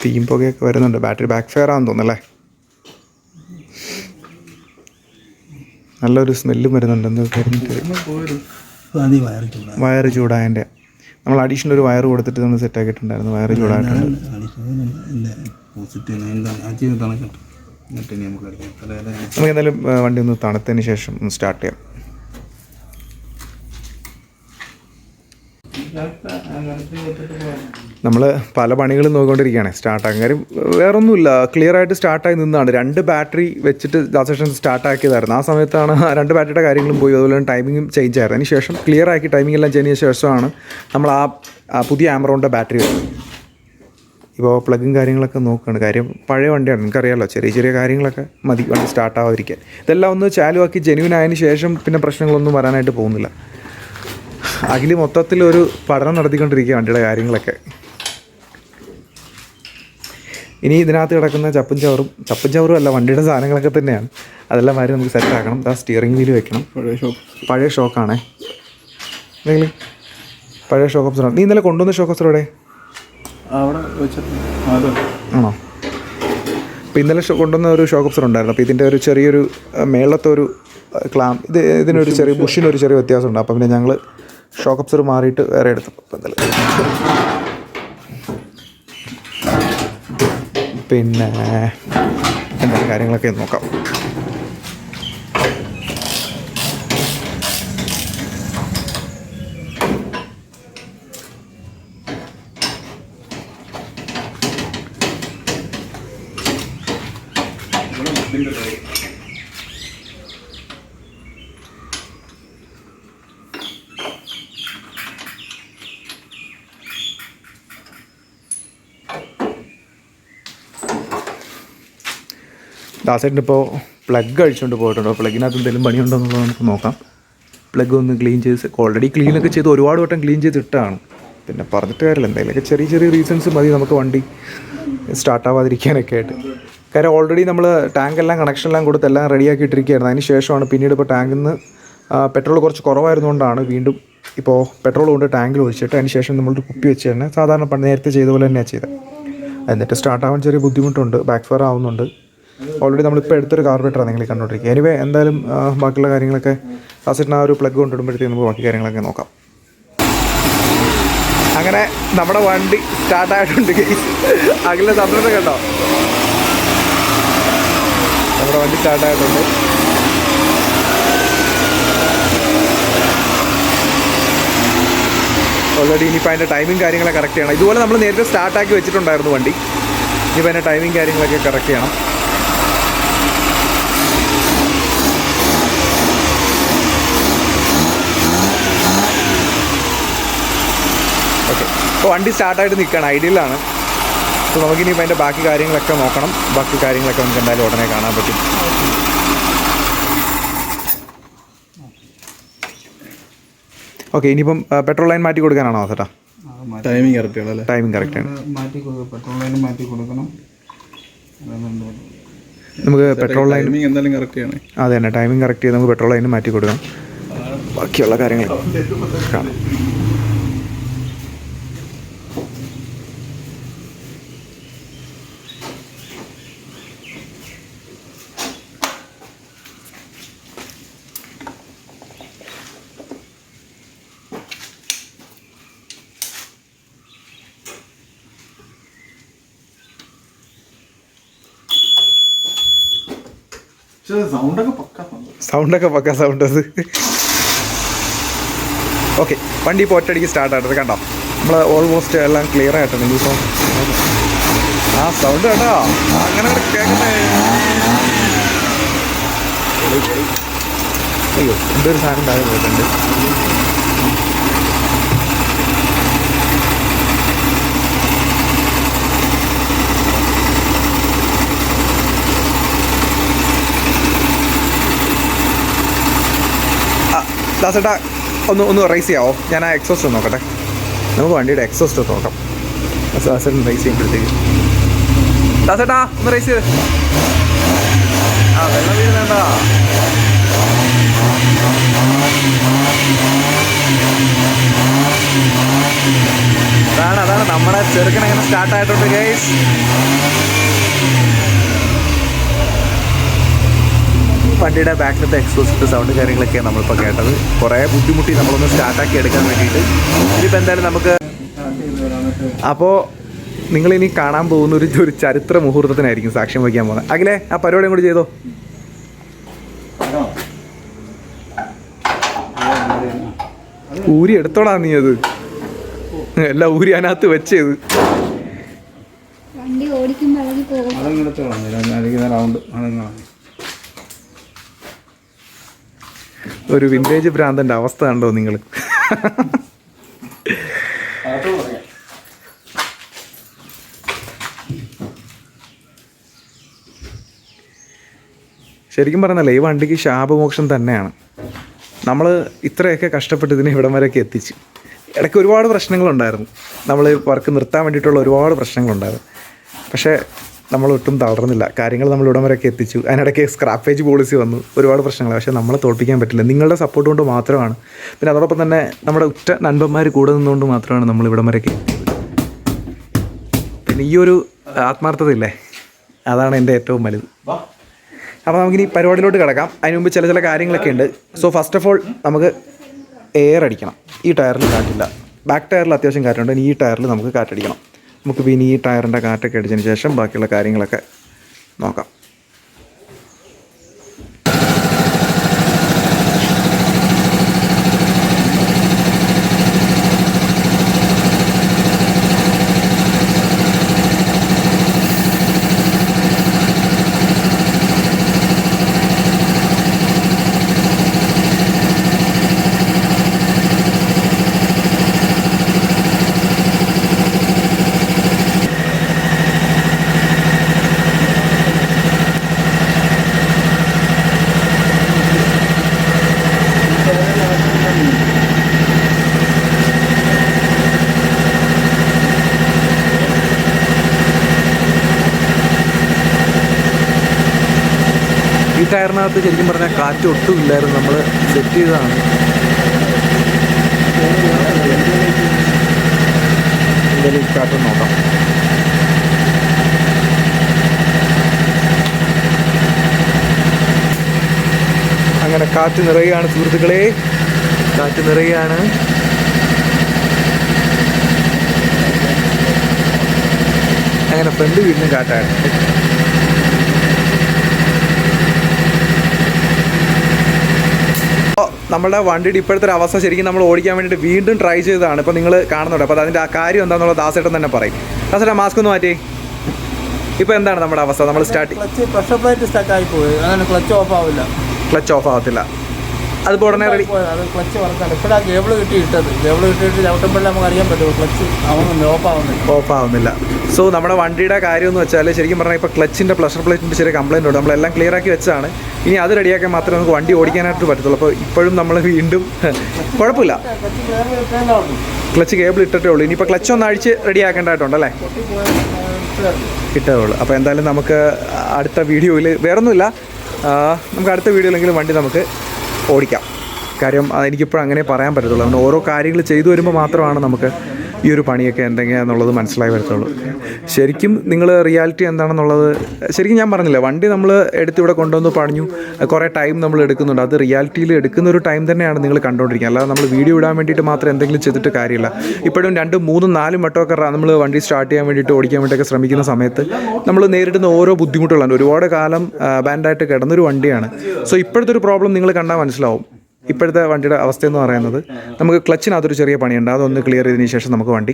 തീം പുകയൊക്കെ വരുന്നുണ്ട്. ബാറ്ററി ബാക്ക് ഫയർ ആണെന്ന് തോന്നുന്നല്ലേ. നല്ലൊരു സ്മെല്ലും വരുന്നുണ്ട്. എന്താ വയറ് ചൂടായതിൻ്റെ നമ്മൾ അഡീഷണൽ ഒരു വയർ കൊടുത്തിട്ട് നമ്മൾ സെറ്റ് ആക്കിയിട്ടുണ്ടായിരുന്നു. വയറ് ചൂടായിട്ടുണ്ട്. നമുക്ക് എന്തായാലും വണ്ടി ഒന്ന് തണുത്തതിന് ശേഷം ഒന്ന് സ്റ്റാർട്ട് ചെയ്യാം. നമ്മൾ പല പണികളും നോക്കിക്കൊണ്ടിരിക്കുകയാണ്. സ്റ്റാർട്ടാക്കാൻ കാര്യം വേറൊന്നുമില്ല, ക്ലിയർ ആയിട്ട് സ്റ്റാർട്ടായി നിന്നാണ്. 2 ബാറ്ററി വെച്ചിട്ട് ദാസേഷൻ സ്റ്റാർട്ടാക്കിയതായിരുന്നു. ആ സമയത്താണ് 2 ബാറ്ററിയുടെ കാര്യങ്ങളും പോയി, അതുപോലെ തന്നെ ടൈമിങ്ങും ചേഞ്ച് ആയിരുന്നു. അതിന് ശേഷം ക്ലിയർ ആക്കി ടൈമിംഗ് എല്ലാം ചെയ്യുന്ന ശേഷമാണ് നമ്മൾ ആ പുതിയ ആമറോണിൻ്റെ ബാറ്ററി വരുന്നത്. ഇപ്പോൾ പ്ലഗും കാര്യങ്ങളൊക്കെ നോക്കുകയാണ്. കാര്യം പഴയ വണ്ടിയാണ്, നിങ്ങൾക്കറിയാമല്ലോ, ചെറിയ ചെറിയ കാര്യങ്ങളൊക്കെ മതി വണ്ടി സ്റ്റാർട്ടാവാതിരിക്കാൻ. ഇതെല്ലാം ഒന്ന് ചാലുവാക്കി ജെന്യൂൻ ആയതിന് ശേഷം പിന്നെ പ്രശ്നങ്ങളൊന്നും വരാനായിട്ട് പോകുന്നില്ല. അഖില് മൊത്തത്തിലൊരു പഠനം നടത്തിക്കൊണ്ടിരിക്കുക വണ്ടിയുടെ കാര്യങ്ങളൊക്കെ. ഇനി ഇതിനകത്ത് കിടക്കുന്ന ചപ്പും ചവറും അല്ല, വണ്ടിയുടെ സാധനങ്ങളൊക്കെ തന്നെയാണ്. അതെല്ലാം മാറി നമുക്ക് സെറ്റാക്കണം. സ്റ്റിയറിംഗ് വീല് വെക്കണം. പഴയ ഷോക്കാണേ. എന്തെങ്കിലും പഴയ ഷോക്ക് ഓപ്സറാണ്. നീ ഇന്നലെ കൊണ്ടുവന്ന ഷോക്ക് ഓപ്സർ എവിടെ? ആണോ? അപ്പോൾ ഇന്നലെ കൊണ്ടുവന്ന ഒരു ഷോക്ക് ഓപ്സർ ഉണ്ടായിരുന്നു. അപ്പോൾ ഇതിൻ്റെ ഒരു ചെറിയൊരു മേളത്തെ ഒരു ഇതിനൊരു ചെറിയ ബുഷിനൊരു ചെറിയ വ്യത്യാസമുണ്ട്. അപ്പം പിന്നെ ഞങ്ങൾ ഷോക്ക് ഓപ്സർ മാറിയിട്ട് വേറെ എടുത്തു. അപ്പം എന്തായാലും പിന്നെ എന്തെങ്കിലും കാര്യങ്ങളൊക്കെ നോക്കാം. ദാസേട്ടൻ ഇപ്പോൾ പ്ലഗ് അഴിച്ചുകൊണ്ട് പോയിട്ടുണ്ടോ? പ്ലഗിനകത്ത് എന്തെങ്കിലും പണിയുണ്ടോ എന്നുള്ളത് നമുക്ക് നോക്കാം. പ്ലഗ് ഒന്ന് ക്ലീൻ ചെയ്ത് ഓൾറെഡി ക്ലീനൊക്കെ ചെയ്ത് ഒരുപാട് വട്ടം ക്ലീൻ ചെയ്തിട്ടാണ്. പിന്നെ പറഞ്ഞിട്ട് കാര്യമില്ല, എന്തെങ്കിലുമൊക്കെ ചെറിയ ചെറിയ റീസൺസ് മതി നമുക്ക് വണ്ടി സ്റ്റാർട്ടാവാതിരിക്കാനൊക്കെ ആയിട്ട്. കാര്യം ഓൾറെഡി നമ്മൾ ടാങ്കെല്ലാം കണക്ഷനെല്ലാം കൊടുത്ത് എല്ലാം റെഡിയാക്കി ഇട്ടിരിക്കുകയായിരുന്നു. അതിന് ശേഷമാണ് പിന്നീട് ഇപ്പോൾ ടാങ്കിൽ നിന്ന് പെട്രോൾ കുറച്ച് കുറവായിരുന്നുകൊണ്ടാണ് വീണ്ടും ഇപ്പോൾ പെട്രോൾ കൊണ്ട് ടാങ്കിൽ ഒഴിച്ചിട്ട് അതിന് ശേഷം നമ്മളൊരു കുപ്പി വെച്ച് തന്നെ സാധാരണ നേരത്തെ ചെയ്ത പോലെ തന്നെയാണ് ചെയ്തത്. എന്നിട്ട് സ്റ്റാർട്ടാവാൻ ചെറിയ ബുദ്ധിമുട്ടുണ്ട്, ബാക്ക് ഫയർ ആവുന്നുണ്ട്. ഓൾറെഡി നമ്മളിപ്പോൾ എടുത്തൊരു കാർബറേറ്ററാണ് നിങ്ങൾ കണ്ടുകൊണ്ടിരിക്കുക. എനിവേ എന്തായാലും ബാക്കിയുള്ള കാര്യങ്ങളൊക്കെ ദാസേട്ടൻ ആ ഒരു പ്ലഗ് കൊണ്ടിടുമ്പോഴത്തേക്ക് നമുക്ക് ബാക്കി കാര്യങ്ങളൊക്കെ നോക്കാം. അങ്ങനെ നമ്മുടെ വണ്ടി സ്റ്റാർട്ടായിട്ടുണ്ട്. അഖിലിൻ്റെ സന്തോഷം കേട്ടോ, നമ്മുടെ വണ്ടി സ്റ്റാർട്ടായിട്ടുണ്ട്. ഓൾറെഡി ഇനിയിപ്പോൾ അതിൻ്റെ ടൈമിങ് കാര്യങ്ങളൊക്കെ കറക്റ്റ് ചെയ്യണം. ഇതുപോലെ നമ്മൾ നേരത്തെ സ്റ്റാർട്ടാക്കി വെച്ചിട്ടുണ്ടായിരുന്നു വണ്ടി. ഇനിയിപ്പോൾ അതിൻ്റെ ടൈമിങ് കാര്യങ്ങളൊക്കെ കറക്റ്റ് ചെയ്യണം. ഓക്കെ, അപ്പോൾ വണ്ടി സ്റ്റാർട്ടായിട്ട് നിൽക്കുകയാണ്, ഐഡിയലാണ്. അപ്പോൾ നമുക്കിനിയിപ്പോൾ അതിൻ്റെ ബാക്കി കാര്യങ്ങളൊക്കെ നോക്കണം. ബാക്കി കാര്യങ്ങളൊക്കെ നമുക്ക് എന്തായാലും ഉടനെ കാണാൻ പറ്റും. ഓക്കെ, ഇനിയിപ്പം പെട്രോൾ ലൈൻ മാറ്റി കൊടുക്കാനാണോ ചേട്ടാ? ടൈമിംഗ് കറക്റ്റ് ടൈമിംഗ് കറക്റ്റാണ്. പെട്രോൾ ലൈൻ മാറ്റി കൊടുക്കണം. നമുക്ക് പെട്രോൾ ലൈൻ എന്തായാലും കറക്റ്റ് ചെയ്യണേ. അതെ തന്നെ, ടൈമിംഗ് കറക്റ്റ് ചെയ്ത് നമുക്ക് പെട്രോൾ ലൈന് മാറ്റി കൊടുക്കാം. ബാക്കിയുള്ള കാര്യങ്ങൾ കാണാം. സൗണ്ടൊക്കെ പക്ക സൗണ്ട് അത്. ഓക്കെ, വണ്ടി ഇപ്പോൾ ഒറ്റയടിക്ക് സ്റ്റാർട്ട് ആയിട്ടത് കണ്ടോ. നമ്മൾ ഓൾമോസ്റ്റ് എല്ലാം ക്ലിയർ ആയിട്ടുണ്ട്. ഇനിയിപ്പോൾ ആ സൗണ്ട് കേട്ടോ, അങ്ങനെ കേൾക്കട്ടെ. അയ്യോ, എന്തൊരു സാധനം താഴെ പോയിട്ടുണ്ട്. ദാസേട്ടാ ഒന്ന് റൈസ് ചെയ്യാമോ? ഞാൻ ആ എക്സോസ്റ്റ് ഒന്ന് നോക്കട്ടെ. നമുക്ക് വണ്ടിയുടെ എക്സോസ്റ്റ് നോക്കാം. ദാസേട്ടൻ റൈസ് ചെയ്യുമ്പോഴത്തേക്ക്. ദാസേട്ടാ ഒന്ന് റൈസ് ചെയ്ത്. ആ വെള്ളം വീഴുന്നുണ്ട. അതാണ് നമ്മുടെ ചെറുക്കനങ്ങനെ സ്റ്റാർട്ടായിട്ടുണ്ട് ഗൈസ്. വണ്ടിയുടെ ബാക്കിലത്തെ എക്സോസ്റ്റ് സൗണ്ട് കാര്യങ്ങളൊക്കെ നമ്മളിപ്പോൾ കേട്ടത്. കുറേ ബുദ്ധിമുട്ടി നമ്മളൊന്ന് സ്റ്റാർട്ടാക്കി എടുക്കാൻ വേണ്ടിയിട്ട്. ഇതിപ്പോൾ എന്തായാലും നമുക്ക് അപ്പോൾ നിങ്ങളിനി കാണാൻ പോകുന്ന ഒരു ചരിത്ര മുഹൂർത്തത്തിനായിരിക്കും സാക്ഷ്യം വയ്ക്കാൻ പോകുന്നത്. അഖിലേ, ആ പരിപാടിയും കൂടി ചെയ്തോ. ഊരി എടുത്തോടാ നീ, അത് എല്ലാം ഊരി അതിനകത്ത് വെച്ചത്. ഒരു വിൻറ്റേജ് ഭ്രാന്തൻ്റെ അവസ്ഥ കണ്ടോ നിങ്ങൾ? ശരിക്കും പറഞ്ഞാലേ ഈ വണ്ടിക്ക് ശാപമോക്ഷം തന്നെയാണ്. നമ്മൾ ഇത്രയൊക്കെ കഷ്ടപ്പെട്ട് ഇതിനെ ഇവിടം വരെയൊക്കെ എത്തിച്ചു. ഇടയ്ക്ക് ഒരുപാട് പ്രശ്നങ്ങളുണ്ടായിരുന്നു. നമ്മൾ വർക്ക് നിർത്താൻ വേണ്ടിയിട്ടുള്ള ഒരുപാട് പ്രശ്നങ്ങളുണ്ടായിരുന്നു. പക്ഷേ നമ്മൾ ഒട്ടും തളർന്നില്ല. കാര്യങ്ങൾ നമ്മൾ ഇവിടം വരെയൊക്കെ എത്തിച്ചു. അതിനിടയ്ക്ക് സ്ക്രാപ്പേജ് പോളിസി വന്നു, ഒരുപാട് പ്രശ്നങ്ങൾ. പക്ഷേ നമ്മളെ തോൽപ്പിക്കാൻ പറ്റില്ല. നിങ്ങളുടെ സപ്പോർട്ട് കൊണ്ട് മാത്രമാണ്. പിന്നെ അതോടൊപ്പം തന്നെ നമ്മുടെ ഉറ്റ നண்பന്മാർ കൂടെ നിന്നുകൊണ്ട് മാത്രമാണ് നമ്മൾ ഇവിടം വരെയൊക്കെ എത്തിയത്. പിന്നെ ഈ ഒരു ആത്മാർത്ഥത ഇല്ലേ, അതാണ് എൻ്റെ ഏറ്റവും വലുത്. അപ്പോൾ നമുക്കിനി പരിപാടിയിലോട്ട് കിടക്കാം. അതിന് മുമ്പ് ചില കാര്യങ്ങളൊക്കെ ഉണ്ട്. സോ ഫസ്റ്റ് ഓഫ് ഓൾ നമുക്ക് എയർ അടിക്കണം. ഈ ടയറിൽ കാറ്റില്ല. ബാക്ക് ടയറിൽ അത്യാവശ്യം കാറ്റുണ്ട്. ഇനി ഈ ടയറിൽ നമുക്ക് കാറ്റടിക്കണം. നമുക്ക് പിന്നെ ഈ ടയറിൻ്റെ കാറ്റൊക്കെ അടിച്ചതിന് ശേഷം ബാക്കിയുള്ള കാര്യങ്ങളൊക്കെ നോക്കാം. ഈ ടയറിനകത്ത് ശരിക്കും പറഞ്ഞാൽ കാറ്റ് ഒട്ടും ഇല്ലായിരുന്നു. നമ്മൾ സെറ്റ് ചെയ്തതാണ്. എന്തായാലും കാറ്റ് നോക്കാം. അങ്ങനെ കാറ്റ് നിറയുകയാണ് സുഹൃത്തുക്കളെ, കാറ്റ് നിറയുകയാണ്. അങ്ങനെ ഫ്രണ്ട് വീടിനും കാറ്റാണ്. നമ്മുടെ വണ്ടിയുടെ ഇപ്പോഴത്തെ ഒരു അവസ്ഥ ശരിക്കും നമ്മൾ ഓടിക്കാൻ വേണ്ടിയിട്ട് വീണ്ടും ട്രൈ ചെയ്തതാണ്. ഇപ്പോൾ നിങ്ങൾ കാണുന്നുണ്ട്. അപ്പോൾ അതിൻ്റെ ആ കാര്യം എന്താണെന്നുള്ള ദാസേട്ടൻ തന്നെ പറയും. ദാസേട്ടാ മാസ്ക് ഒന്ന് മാറ്റി. ഇപ്പോൾ എന്താണ് നമ്മുടെ അവസ്ഥ? നമ്മൾ പ്രഷർ പ്ലേറ്റ് സ്റ്റക്കായി പോയി. അങ്ങനെ ക്ലച്ച് ഓഫ് ആവില്ല. ക്ലച്ച് ഓഫ് ആവത്തില്ല. അതിപ്പോൾ ഉടനെ റെഡി. അത് ക്ലച്ച് വർക്കാണ്. ഇപ്പോഴാണ് കേബിൾ കിട്ടിയിട്ടത്. കേബിൾ കിട്ടിയിട്ട് ചവിട്ടുമ്പോഴേ നമുക്ക് അറിയാൻ പറ്റുമോ ക്ലച്ച് ആവുന്നില്ല, ഓഫ് ആവുന്നില്ല. സോ നമ്മുടെ വണ്ടിയുടെ കാര്യം എന്ന് വെച്ചാൽ ശരിക്കും പറഞ്ഞാൽ ഇപ്പോൾ ക്ലച്ചിൻ്റെ പ്രഷർ പ്ലേറ്റിൻ്റെ ചെറിയ കംപ്ലയിൻ്റ് ഉണ്ട്. നമ്മളെല്ലാം ക്ലിയർ ആക്കി വെച്ചാണ്. ഇനി അത് റെഡിയാക്കാൻ മാത്രമേ നമുക്ക് വണ്ടി ഓടിക്കാനായിട്ട് പറ്റത്തുള്ളൂ. അപ്പോൾ ഇപ്പോഴും നമ്മൾ വീണ്ടും കുഴപ്പമില്ല, ക്ലച്ച് കേബിൾ ഇട്ടിട്ടേ ഉള്ളൂ. ഇനിയിപ്പോൾ ക്ലച്ച് ഒന്ന് അഴിച്ച് റെഡിയാക്കേണ്ടതായിട്ടുണ്ടല്ലേ? ഇട്ടേ ഉള്ളൂ. അപ്പോൾ എന്തായാലും നമുക്ക് അടുത്ത വീഡിയോയിൽ വേറൊന്നുമില്ല, നമുക്ക് അടുത്ത വീഡിയോയിലെങ്കിലും വണ്ടി നമുക്ക് ഓടിക്കാം. കാര്യം എനിക്കിപ്പോഴും അങ്ങനെ പറയാൻ പറ്റത്തുള്ളൂ. അതുകൊണ്ട് ഓരോ കാര്യങ്ങൾ ചെയ്തു വരുമ്പോൾ മാത്രമാണ് നമുക്ക് ഈ ഒരു പണിയൊക്കെ എന്തെങ്കിലുള്ളത് മനസ്സിലായി വരത്തുള്ളൂ. ശരിക്കും നിങ്ങൾ റിയാലിറ്റി എന്താണെന്നുള്ളത് ശരിക്കും ഞാൻ പറഞ്ഞില്ല, വണ്ടി നമ്മൾ എടുത്ത് ഇവിടെ കൊണ്ടുവന്ന് പണിഞ്ഞു, കുറേ ടൈം നമ്മൾ എടുക്കുന്നുണ്ട്. അത് റിയാലിറ്റിയിൽ എടുക്കുന്ന ഒരു ടൈം തന്നെയാണ് നിങ്ങൾ കണ്ടുകൊണ്ടിരിക്കുക. അല്ലാതെ നമ്മൾ വീഡിയോ ഇടാൻ വേണ്ടിയിട്ട് മാത്രം എന്തെങ്കിലും ചെയ്തിട്ട് കാര്യമില്ല. ഇപ്പോഴും 2, 3, 4 വട്ടമൊക്കെ നമ്മൾ വണ്ടി സ്റ്റാർട്ട് ചെയ്യാൻ വേണ്ടിയിട്ട് ഓടിക്കാൻ വേണ്ടിയൊക്കെ ശ്രമിക്കുന്ന സമയത്ത് നമ്മൾ നേരിടുന്ന ഓരോ ബുദ്ധിമുട്ടുകളുണ്ട്. ഒരുപാട് കാലം ബാൻഡായിട്ട് കിടന്നൊരു വണ്ടിയാണ്. സോ ഇപ്പോഴത്തെ ഒരു പ്രോബ്ലം നിങ്ങൾ കണ്ടാൽ മനസ്സിലാവും. ഇപ്പോഴത്തെ വണ്ടിയുടെ അവസ്ഥയെന്ന് പറയുന്നത് നമുക്ക് ക്ലച്ചിനകത്തൊരു ചെറിയ പണിയുണ്ട്, അതൊന്ന് ക്ലിയർ ചെയ്തതിന് ശേഷം നമുക്ക് വണ്ടി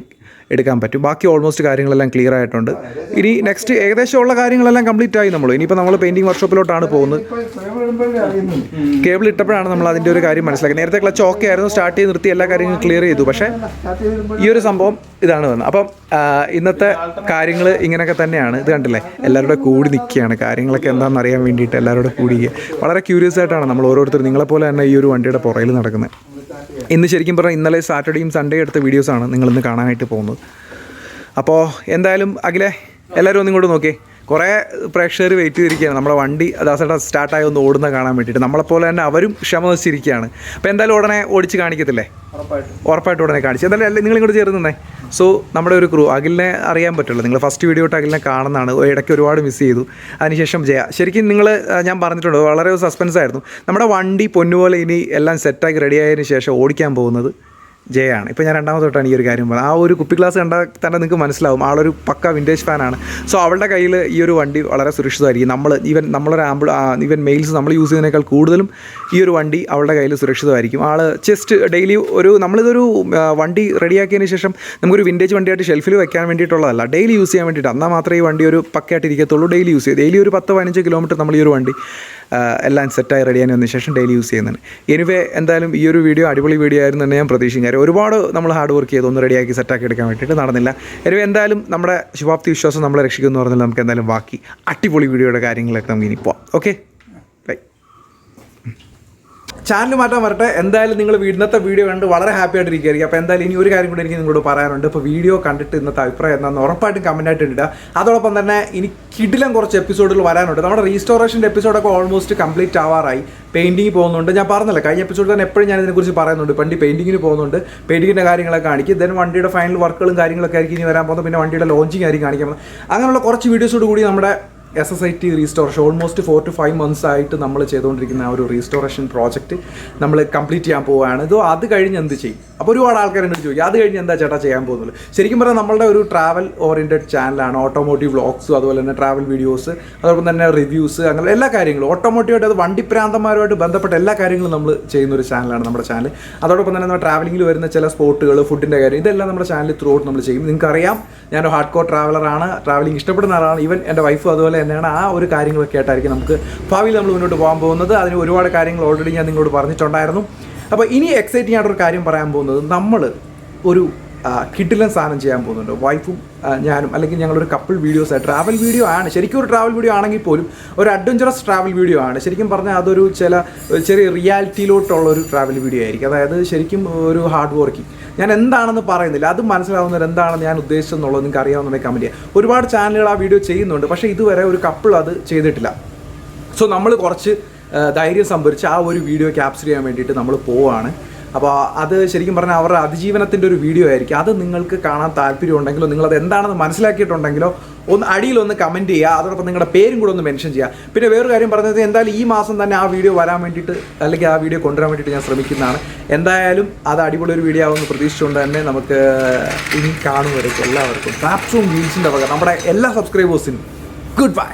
എടുക്കാൻ പറ്റും. ബാക്കി ഓൾമോസ്റ്റ് കാര്യങ്ങളെല്ലാം ക്ലിയർ ആയിട്ടുണ്ട്. ഇനി നെക്സ്റ്റ് ഏകദേശം ഉള്ള കാര്യങ്ങളെല്ലാം കംപ്ലീറ്റ് ആയി. ഇനിയിപ്പോൾ നമ്മൾ പെയിൻറ്റിങ് വർക്ക്ഷോപ്പിലോട്ടാണ് പോകുന്നത്. കേബിൾ ഇട്ടപ്പോഴാണ് നമ്മൾ അതിൻ്റെ ഒരു കാര്യം മനസ്സിലാക്കിയത്. നേരത്തെ ക്ലച്ച് ഓക്കെ ആയിരുന്നു, സ്റ്റാർട്ട് ചെയ്ത് നിർത്തി എല്ലാ കാര്യങ്ങളും ക്ലിയർ ചെയ്തു. പക്ഷേ ഈ ഒരു സംഭവം ഇതാണ് വന്നത്. അപ്പം ഇന്നത്തെ കാര്യങ്ങൾ ഇങ്ങനെയൊക്കെ തന്നെയാണ്. ഇത് കണ്ടില്ലേ, എല്ലാവരുടെ കൂടി നിൽക്കുകയാണ്. കാര്യങ്ങളൊക്കെ എന്താണെന്ന് അറിയാൻ വേണ്ടിയിട്ട് എല്ലാവരുടെ കൂടി വളരെ ക്യൂരിയസ് ആയിട്ടാണ് നമ്മൾ ഓരോരുത്തർ നിങ്ങളെപ്പോലെ തന്നെ ഈ ഒരു വണ്ടിയുടെ പുറയിൽ നടക്കുന്നത്. ഇന്ന് ശരിക്കും പറഞ്ഞാൽ ഇന്നലെ സാറ്റർഡേയും സൺഡേ എടുത്ത വീഡിയോസാണ് നിങ്ങളിന്ന് കാണാനായിട്ട് പോകുന്നത്. അപ്പോൾ എന്തായാലും അഖിലേ, എല്ലാവരും ഒന്നും ഇങ്ങോട്ട് നോക്കിയേ. കുറേ പ്രേക്ഷകർ വെയിറ്റ് ചെയ്തിരിക്കുകയാണ് നമ്മുടെ വണ്ടി ദാസേട്ട സ്റ്റാർട്ടായി ഒന്ന് ഓടുന്ന കാണാൻ വേണ്ടിയിട്ട്. നമ്മളെപ്പോലെ തന്നെ അവരും ക്ഷമ വച്ചിരിക്കുകയാണ്. അപ്പോൾ എന്തായാലും ഉടനെ ഓടിച്ച് കാണിക്കത്തില്ലേ? ഉറപ്പായിട്ട് ഉടനെ കാണിച്ചു. എന്തായാലും നിങ്ങളിങ്ങോട്ട് ചേർന്ന് നിന്നേ. സോ നമ്മുടെ ഒരു ക്രൂ, അഖിലിനെ അറിയാൻ പറ്റുള്ളൂ. നിങ്ങൾ ഫസ്റ്റ് വീഡിയോ തൊട്ട് അഖിലിനെ കാണുന്നതാണ്. ഇടയ്ക്ക് ഒരുപാട് മിസ് ചെയ്തു. അതിനുശേഷം ജയ. ശരിക്കും ഞാൻ പറഞ്ഞിട്ടുണ്ട്, വളരെ സസ്പെൻസ് ആയിരുന്നു. നമ്മുടെ വണ്ടി പൊന്നുപോലെ ഇനി എല്ലാം സെറ്റാക്കി റെഡിയായതിനു ശേഷം ഓടിക്കാൻ പോകുന്നത് ജയാണ്. ഇപ്പോൾ ഞാൻ രണ്ടാമത്തെ തൊട്ടാണ് ഈ ഒരു കാര്യം പറഞ്ഞത്. ആ ഒരു കുപ്പി ഗ്ലാസ് കണ്ടാൽ തന്നെ നിങ്ങൾക്ക് മനസ്സിലാവും ആളൊരു പക്ക വിൻറ്റേജ് ഫാനാണ്. സോ അവളുടെ കയ്യിൽ ഈ ഒരു വണ്ടി വളരെ സുരക്ഷിതമായിരിക്കും. നമ്മളൊരു ഈവൻ മെയിൽസ് നമ്മൾ യൂസ് ചെയ്യുന്നതിനേക്കാൾ കൂടുതലും ഈ ഒരു വണ്ടി അവളുടെ കയ്യിൽ സുരക്ഷിതമായിരിക്കും. ആൾ ജസ്റ്റ് ഡെയിലി നമ്മളിതൊരു വണ്ടി റെഡിയാക്കിയതിന് ശേഷം നമുക്കൊരു വിൻറ്റേജ് വണ്ടിയായിട്ട് ഷെൽഫിൽ വെക്കാൻ വേണ്ടിയിട്ടുള്ളതല്ല, ഡെയിലി യൂസ് ചെയ്യാൻ വേണ്ടിയിട്ട്. എന്നാൽ മാത്രമേ ഈ വണ്ടി ഒരു പക്കയായിട്ട് ഇരിക്കത്തുള്ളൂ. ഡെയിലി യൂസ് ചെയ്യും. ഡെയിലി ഒരു 10-15 കിലോമീറ്റർ നമ്മൾ ഈ ഒരു വണ്ടി എല്ലാം സെറ്റായി റെഡിയായി വന്നതിന് ശേഷം ഡെയിലി യൂസ് ചെയ്യുന്നുണ്ട്. എനിവേ എന്തായാലും ഈ ഒരു വീഡിയോ അടിപൊളി വീഡിയോ ആയിരുന്നു തന്നെ ഞാൻ പ്രതീക്ഷിക്കും. കാര്യം ഒരുപാട് നമ്മൾ ഹാർഡ് വർക്ക് ചെയ്ത് ഒന്ന് റെഡിയാക്കി സെറ്റാക്കി എടുക്കാൻ വേണ്ടിയിട്ട് നടന്നില്ല. എനിവേ എന്തായാലും നമ്മുടെ ശുഭാപ്തി വിശ്വാസം നമ്മളെ രക്ഷിക്കുമെന്ന് പറഞ്ഞാൽ നമുക്ക് എന്തായാലും ബാക്കി അടിപൊളി വീഡിയോയുടെ കാര്യങ്ങളൊക്കെ നമുക്ക് ഇനി പോവാം. Okay, by. ചാനൽ മാറ്റാൻ വരട്ടെ. എന്തായാലും നിങ്ങൾ ഇന്നത്തെ വീഡിയോ കണ്ട് വളരെ ഹാപ്പി ആയിട്ടിരിക്കുകയായിരിക്കും. അപ്പോൾ എന്തായാലും ഇനി ഒരു കാര്യം കൂടി എനിക്ക് നിങ്ങളോട് പറയാനുണ്ട്. ഇപ്പോൾ വീഡിയോ കണ്ടിട്ട് ഇന്നത്തെ അഭിപ്രായം എന്താണെന്ന് ഉറപ്പായിട്ടും കമൻറ്റായിട്ട് ഇടുക. അതോടൊപ്പം തന്നെ ഇനി കിടിലം കുറച്ച് എപ്പിസോഡുകൾ വരാനുണ്ട്. നമ്മുടെ റീസ്റ്റോറേഷൻ്റെ എപ്പിസോഡൊക്കെ ഓൾമോസ്റ്റ് കംപ്ലീറ്റ് ആവാറായി. പെയിൻറ്റിങ് പോകുന്നുണ്ട്. ഞാൻ പറഞ്ഞില്ല, കഴിഞ്ഞ എപ്പിസോഡിൽ തന്നെ എപ്പോഴും ഞാൻ ഇതിനെക്കുറിച്ച് പറയുന്നുണ്ട്. വണ്ടി പെയിൻറ്റിങ്ങിന് പോകുന്നുണ്ട്, പെയിൻറ്റിങ്ങിൻ്റെ കാര്യങ്ങളൊക്കെ കാണിക്കും. ദെൻ വണ്ടിയുടെ ഫൈനൽ വർക്കുകളും കാര്യങ്ങളൊക്കെ ആയിരിക്കും ഇനി വരാൻ പോകുന്നത്. പിന്നെ വണ്ടിയുടെ ലോഞ്ചിങ് ആയിരിക്കും കാണിക്കാൻ പോകുന്നത്. അങ്ങനെയുള്ള കുറച്ച് വീഡിയോസോട് കൂടി നമ്മുടെ SSIT restoration almost 4 to 5 months ആയിട്ട് നമ്മൾ ചെയ്തുകൊണ്ടിരിക്കുന്ന ആ ഒരു റീസ്റ്റോറേഷൻ പ്രോജക്റ്റ് നമ്മൾ കംപ്ലീറ്റ് ചെയ്യാൻ പോവുകയാണ്. അത് കഴിഞ്ഞ് എന്ത് ചെയ്യും? അപ്പോൾ ഒരുപാട് ആൾക്കാർ എന്നോട് ചോദിക്കും, അത് കഴിഞ്ഞ് എന്താ ചേട്ടാ ചെയ്യാൻ പോകുന്നത്? ശരിക്കും പറഞ്ഞാൽ നമ്മളുടെ ഒരു ട്രാവൽ ഓറിയൻറ്റഡ് ചാനലാണ്. ഓട്ടോമോട്ടീവ് വ്ളോഗ്സും അതുപോലെ തന്നെ ട്രാവൽ വീഡിയോസ്, അതോടൊപ്പം തന്നെ റിവ്യൂസ്, അങ്ങനെ എല്ലാ കാര്യങ്ങളും ഓട്ടോമോട്ടീവായിട്ട് അത് വണ്ടിപ്രാന്തന്മാരുമായിട്ട് ബന്ധപ്പെട്ട എല്ലാ കാര്യങ്ങളും നമ്മൾ ചെയ്യുന്ന ഒരു ചാനലാണ് നമ്മുടെ ചാനൽ. അതോടൊപ്പം തന്നെ നമ്മൾ ട്രാവലിംഗിൽ വരുന്ന ചില സ്പോട്ടുകൾ, ഫുഡിൻ്റെ കാര്യം, ഇതെല്ലാം നമ്മുടെ ചാനലിൽ ത്രൂ ഔട്ട് നമ്മൾ ചെയ്യും. നിങ്ങൾക്കറിയാം, ഞാനൊരു ഹാർഡ് കോർ ട്രാവലറാണ്, ട്രാവലിംഗ് ഇഷ്ടപ്പെടുന്ന ആളാണ്. ഈവൻ എൻ്റെ വൈഫും അതുപോലെ തന്നെയാണ്. ആ ഒരു കാര്യങ്ങളൊക്കെ ആയിട്ടായിരിക്കും നമുക്ക് ഭാവിയിൽ നമ്മൾ മുന്നോട്ട് പോകാൻ പോകുന്നത്. അതിന് ഒരുപാട് കാര്യങ്ങൾ ഓൾറെഡി ഞാൻ നിങ്ങളോട് പറഞ്ഞിട്ടുണ്ടായിരുന്നു. അപ്പോൾ ഇനി എക്സൈറ്റിംഗ് ആയിട്ടൊരു കാര്യം പറയാൻ പോകുന്നത്, നമ്മൾ ഒരു കിടിലൻ സാധനം ചെയ്യാൻ പോകുന്നുണ്ട്. വൈഫും ഞാനും, അല്ലെങ്കിൽ ഞങ്ങളൊരു കപ്പിൾ വീഡിയോസ് ആയി. ട്രാവൽ വീഡിയോ ആണ്, ശരിക്കും ഒരു ട്രാവൽ വീഡിയോ ആണെങ്കിൽ പോലും ഒരു അഡ്വഞ്ചറസ് ട്രാവൽ വീഡിയോ ആണ്. ശരിക്കും പറഞ്ഞാൽ അതൊരു ചെറിയ റിയാലിറ്റിയിലോട്ടുള്ളൊരു ട്രാവൽ വീഡിയോ ആയിരിക്കും. അതായത് ശരിക്കും ഒരു ഹാർഡ് വർക്കിംഗ്. ഞാൻ എന്താണെന്ന് പറയുന്നില്ല, അത് മനസ്സിലാവുന്നത് എന്താണെന്ന് ഞാൻ ഉദ്ദേശിച്ചെന്നുള്ളത് നിങ്ങൾക്ക് അറിയാവുന്നതിനെ കമൻറ്റ് ചെയ്യുക. ഒരുപാട് ചാനലുകൾ ആ വീഡിയോ ചെയ്യുന്നുണ്ട്, പക്ഷേ ഇതുവരെ ഒരു കപ്പിൾ അത് ചെയ്തിട്ടില്ല. സോ നമ്മൾ കുറച്ച് ധൈര്യം സംഭരിച്ച് ആ ഒരു വീഡിയോ ക്യാപ്ചർ ചെയ്യാൻ വേണ്ടിയിട്ട് നമ്മൾ പോവുകയാണ്. അപ്പോൾ അത് ശരിക്കും പറഞ്ഞാൽ അവരുടെ അതിജീവനത്തിൻ്റെ ഒരു വീഡിയോ ആയിരിക്കും. അത് നിങ്ങൾക്ക് കാണാൻ താല്പര്യം ഉണ്ടെങ്കിലോ നിങ്ങളത് എന്താണെന്ന് മനസ്സിലാക്കിയിട്ടുണ്ടെങ്കിലോ അടിയിലൊന്ന് കമൻറ്റ് ചെയ്യുക. അതോടൊപ്പം നിങ്ങളുടെ പേരും കൂടെ ഒന്ന് മെൻഷൻ ചെയ്യുക. പിന്നെ വേറൊരു കാര്യം പറഞ്ഞത്, എന്തായാലും ഈ മാസം തന്നെ ആ വീഡിയോ വരാൻ വേണ്ടിയിട്ട്, അല്ലെങ്കിൽ ആ വീഡിയോ കൊണ്ടുവരാൻ വേണ്ടിയിട്ട് ഞാൻ ശ്രമിക്കുന്നതാണ്. എന്തായാലും അത് അടിപൊളി ഒരു വീഡിയോ ആവുമെന്ന് പ്രതീക്ഷിച്ചുകൊണ്ട് തന്നെ നമുക്ക് ഇനി കാണുന്നവരേക്കും എല്ലാവർക്കും ഫാബ്സോൺ വീൽസിൻ്റെ വക നമ്മുടെ എല്ലാ സബ്സ്ക്രൈബേഴ്സിനും ഗുഡ് ബൈ.